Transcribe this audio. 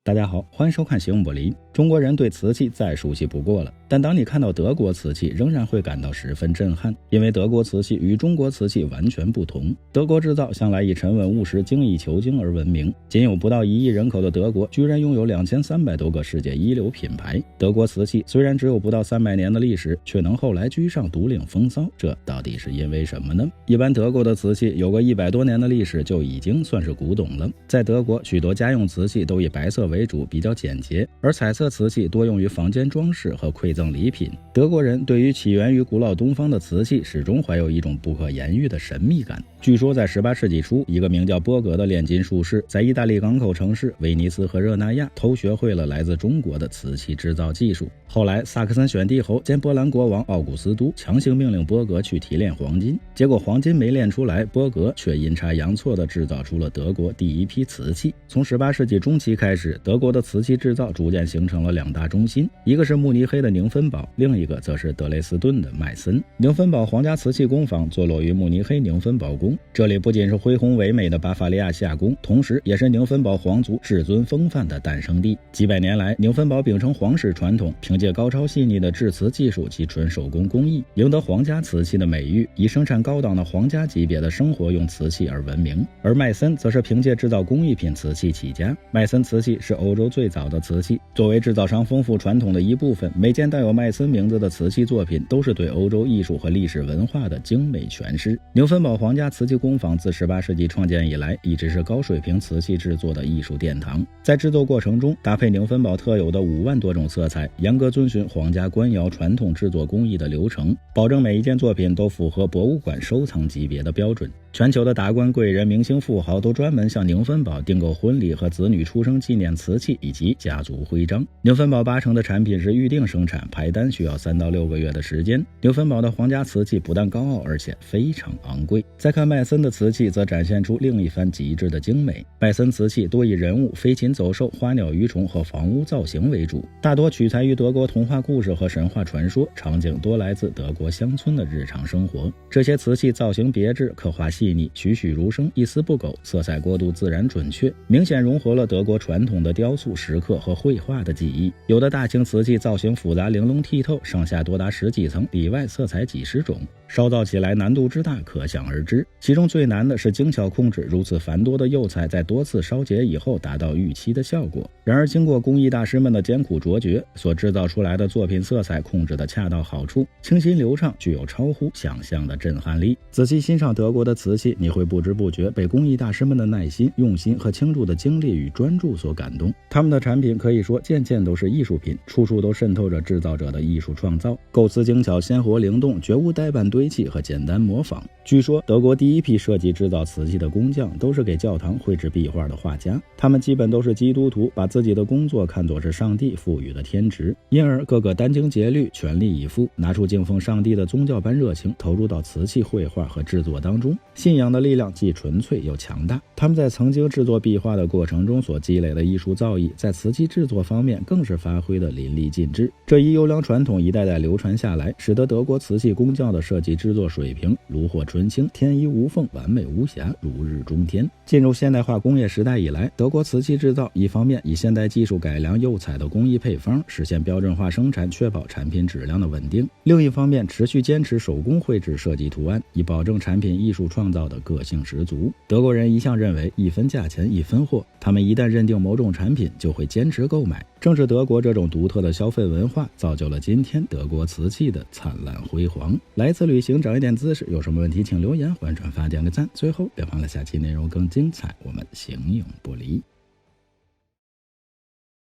大家好，欢迎收看《形影不离》。中国人对瓷器再熟悉不过了，但当你看到德国瓷器，仍然会感到十分震撼，因为德国瓷器与中国瓷器完全不同。德国制造向来以沉稳务实、精益求精而闻名，仅有不到1亿人口的德国，居然拥有2300多个世界一流品牌。德国瓷器虽然只有不到300年的历史，却能后来居上独领风骚，这到底是因为什么呢？一般德国的瓷器有个100多年的历史就已经算是古董了。在德国，许多家用瓷器都以白色为主，比较简洁，而彩色瓷器多用于房间装饰和馈赠礼品。德国人对于起源于古老东方的瓷器始终怀有一种不可言喻的神秘感。据说在18世纪初，一个名叫波格的炼金术士在意大利港口城市威尼斯和热那亚偷学会了来自中国的瓷器制造技术。后来萨克森选帝侯兼波兰国王奥古斯都强行命令波格去提炼黄金，结果黄金没炼出来，波格却阴差阳错地制造出了德国第一批瓷器。从18世纪中期开始，德国的瓷器制造逐渐形成了2大中心，一个是慕尼黑的宁芬堡，另一个则是德累斯顿的麦森。宁芬堡皇家瓷器工坊坐落于慕尼黑宁芬堡宫，这里不仅是恢宏伟美的巴伐利亚夏宫，同时也是宁芬堡皇族至尊风范的诞生地。几百年来，宁芬堡秉承皇室传统，凭借高超细腻的制瓷技术及纯手工工艺，赢得皇家瓷器的美誉，以生产高档的皇家级别的生活用瓷器而闻名。而麦森则是凭借制造工艺品瓷器起家，麦森瓷器是欧洲最早的瓷器，作为制造商丰富传统的一部分，每件带有麦森名字的瓷器作品都是对欧洲艺术和历史文化的精美诠释。宁芬堡皇家瓷器工坊自18世纪创建以来，一直是高水平瓷器制作的艺术殿堂。在制作过程中，搭配宁芬堡特有的5万多种色彩，严格遵循皇家官窑传统制作工艺的流程，保证每一件作品都符合博物馆收藏级别的标准。全球的达官贵人、明星富豪都专门向宁芬堡订购婚礼和子女出生纪念瓷器以及家族徽章。宁芬堡80%的产品是预定生产，排单需要3到6个月的时间。宁芬堡的皇家瓷器不但高傲，而且非常昂贵。再看麦森的瓷器，则展现出另一番极致的精美。麦森瓷器多以人物、飞禽走兽、花鸟鱼虫和房屋造型为主，大多取材于德国童话故事和神话传说，场景多来自德国乡村的日常生活。这些瓷器造型别致，刻画细腻，栩栩如生，一丝不苟，色彩过渡自然准确，明显融合了德国传统的雕塑、石刻和绘画的技艺。有的大型瓷器造型复杂、玲珑剔透，上下多达10几层，里外色彩几十种，烧造起来难度之大可想而知。其中最难的是精巧控制如此繁多的釉彩，在多次烧结以后达到预期的效果。然而经过工艺大师们的艰苦卓绝，所制造出来的作品色彩控制的恰到好处，清新流畅，具有超乎想象的震撼力。仔细欣赏德国的瓷器，你会不知不觉被工艺大师们的耐心、用心和倾注的精力与专注所感动。他们的产品可以说件件都是艺术品，处处都渗透着制造者的艺术创造，构思精巧、鲜活灵动，绝无呆板堆砌和简单模仿。据说德国第一批设计制造瓷器的工匠都是给教堂绘制壁画的画家，他们基本都是基督徒，把自己的工作看作是上帝赋予的天职，因而个个殚精竭虑，全力以赴，拿出敬奉上帝的宗教般热情，投入到瓷器绘画和制作当中。信仰的力量既纯粹又强大，他们在曾经制作壁画的过程中所积累的艺术造诣，在瓷器制作方面更是发挥的淋漓尽致。这一优良传统一代代流传下来，使得德国瓷器工匠的设计制作水平炉火纯青，天衣无缝，完美无瑕，如日中天。进入现代化工业时代以来，德国瓷器制造一方面以现代技术改良釉彩的工艺配方，实现标准化生产，确保产品质量的稳定；另一方面持续坚持手工绘制设计图案，以保证产品艺术创造的个性十足。德国人一向认为一分价钱一分货，他们一旦认定某种产品就会坚持购买。正是德国这种独特的消费文化，造就了今天德国瓷器的灿烂辉煌。来次旅行长一点姿势，有什么问题请留言，欢迎转发点个赞。最后别忘了下期内容更精彩，我们形影不离。